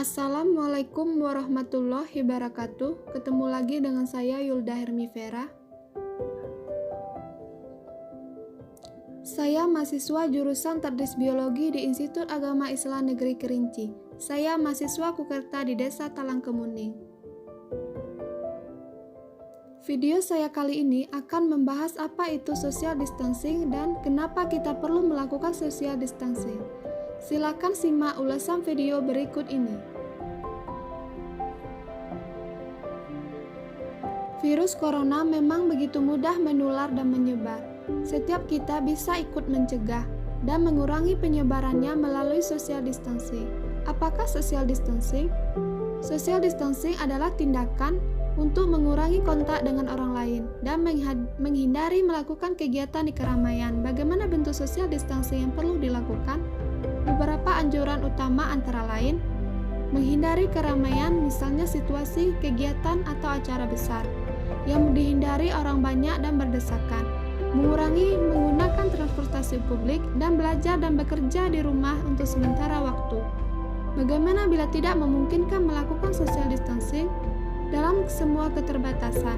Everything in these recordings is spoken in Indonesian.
Assalamualaikum warahmatullahi wabarakatuh. Ketemu lagi dengan saya Yulda Hermifera. Saya mahasiswa jurusan Tadris Biologi di Institut Agama Islam Negeri Kerinci. Saya mahasiswa Kukerta di Desa Talang Kemuning. Video saya kali ini akan membahas apa itu social distancing dan kenapa kita perlu melakukan social distancing. Silakan simak ulasan video berikut ini. Virus corona memang begitu mudah menular dan menyebar. Setiap kita bisa ikut mencegah dan mengurangi penyebarannya melalui social distancing. Apakah social distancing? Social distancing adalah tindakan untuk mengurangi kontak dengan orang lain dan menghindari melakukan kegiatan di keramaian. Bagaimana bentuk social distancing yang perlu dilakukan? Beberapa anjuran utama antara lain, menghindari keramaian, misalnya situasi, kegiatan, atau acara besar yang dihindari orang banyak dan berdesakan, mengurangi menggunakan transportasi publik, dan belajar dan bekerja di rumah untuk sementara waktu. Bagaimana bila tidak memungkinkan melakukan social distancing? Dalam semua keterbatasan,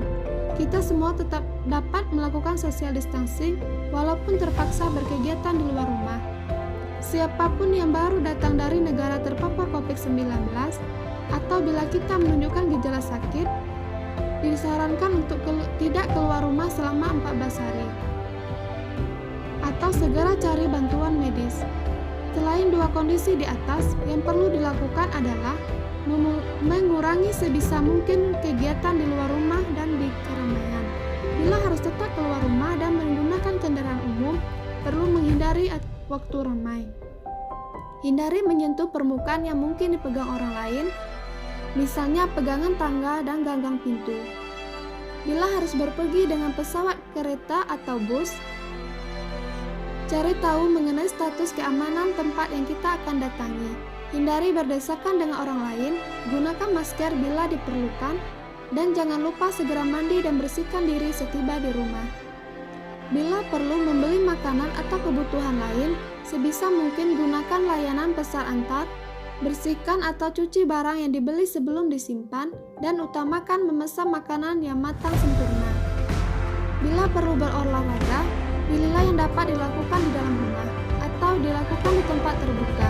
kita semua tetap dapat melakukan social distancing walaupun terpaksa berkegiatan di luar rumah. Siapapun yang baru datang dari negara terpapar COVID-19 atau bila kita menunjukkan gejala sakit, disarankan untuk tidak keluar rumah selama 14 hari atau segera cari bantuan medis. Selain dua kondisi di atas, yang perlu dilakukan adalah mengurangi sebisa mungkin kegiatan di luar rumah dan di keramaian. Bila harus tetap keluar rumah dan menggunakan kendaraan umum, perlu menghindari waktu ramai. Hindari menyentuh permukaan yang mungkin dipegang orang lain, misalnya pegangan tangga dan ganggang pintu. Bila harus berpergi dengan pesawat, kereta, atau bus, cari tahu mengenai status keamanan tempat yang kita akan datangi. Hindari berdesakan dengan orang lain, gunakan masker bila diperlukan, dan jangan lupa segera mandi dan bersihkan diri setiba di rumah. Bila perlu membeli makanan atau kebutuhan lain, sebisa mungkin gunakan layanan pesan antar, bersihkan atau cuci barang yang dibeli sebelum disimpan, dan utamakan memesan makanan yang matang sempurna. Bila perlu berolahraga, pilihlah yang dapat dilakukan di dalam rumah atau dilakukan di tempat terbuka.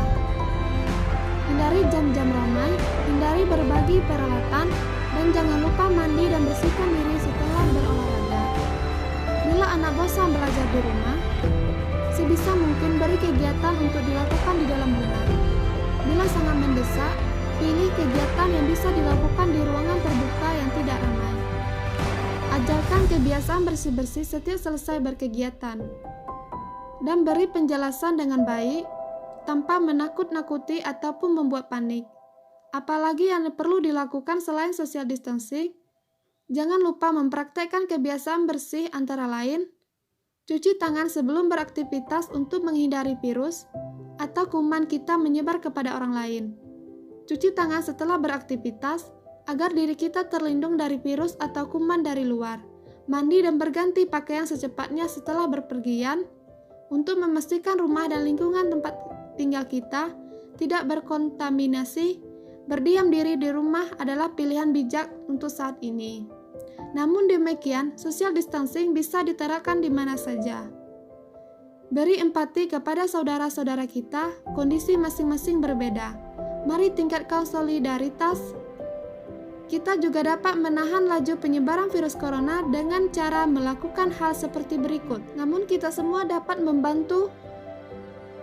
Hindari jam-jam ramai, hindari berbagi peralatan, dan jangan lupa mandi dan bersihkan diri setelah berolahraga. Bila anak bosan belajar di rumah, sebisa mungkin beri kegiatan untuk dilakukan di dalam rumah. Bila sangat mendesak, pilih kegiatan yang bisa dilakukan di ruangan terbuka yang tidak ramai. Ajarkan kebiasaan bersih-bersih setiap selesai berkegiatan. Dan beri penjelasan dengan baik, tanpa menakut-nakuti ataupun membuat panik. Apalagi yang perlu dilakukan selain social distancing, jangan lupa mempraktekkan kebiasaan bersih antara lain, cuci tangan sebelum beraktivitas untuk menghindari virus atau kuman kita menyebar kepada orang lain. Cuci tangan setelah beraktivitas agar diri kita terlindung dari virus atau kuman dari luar. Mandi dan berganti pakaian secepatnya setelah berpergian untuk memastikan rumah dan lingkungan tempat tinggal kita tidak berkontaminasi. Berdiam diri di rumah adalah pilihan bijak untuk saat ini. Namun demikian, social distancing bisa diterapkan di mana saja. Beri empati kepada saudara-saudara kita, kondisi masing-masing berbeda. Mari tingkatkan solidaritas. Kita juga dapat menahan laju penyebaran virus corona dengan cara melakukan hal seperti berikut. Namun kita semua dapat membantu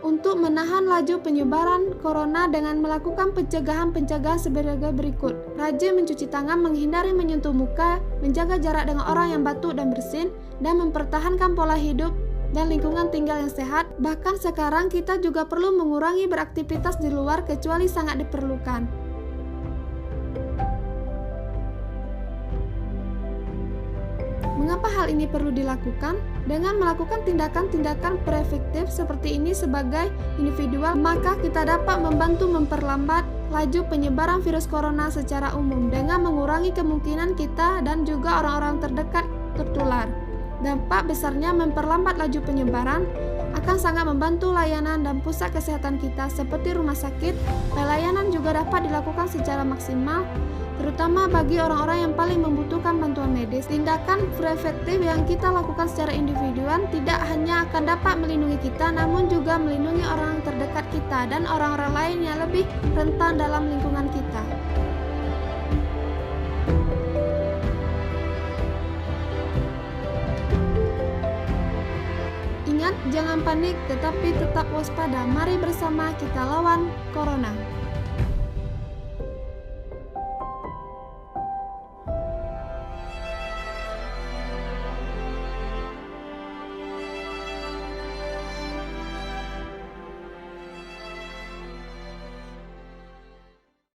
untuk menahan laju penyebaran corona dengan melakukan pencegahan sebagai berikut. Rajin mencuci tangan, menghindari menyentuh muka, menjaga jarak dengan orang yang batuk dan bersin, dan mempertahankan pola hidup dan lingkungan tinggal yang sehat. Bahkan sekarang kita juga perlu mengurangi beraktivitas di luar kecuali sangat diperlukan. Mengapa hal ini perlu dilakukan? Dengan melakukan tindakan-tindakan preventif seperti ini sebagai individual, maka kita dapat membantu memperlambat laju penyebaran virus corona secara umum dengan mengurangi kemungkinan kita dan juga orang-orang terdekat tertular. Dampak besarnya memperlambat laju penyebaran akan sangat membantu layanan dan pusat kesehatan kita seperti rumah sakit. Pelayanan juga dapat dilakukan secara maksimal, terutama bagi orang-orang yang paling membutuhkan bantuan medis. Tindakan preventif yang kita lakukan secara individual tidak hanya akan dapat melindungi kita, namun juga melindungi orang terdekat kita dan orang-orang lain yang lebih rentan dalam lingkungan kita. Ingat, jangan panik, tetapi tetap waspada. Mari bersama kita lawan Corona.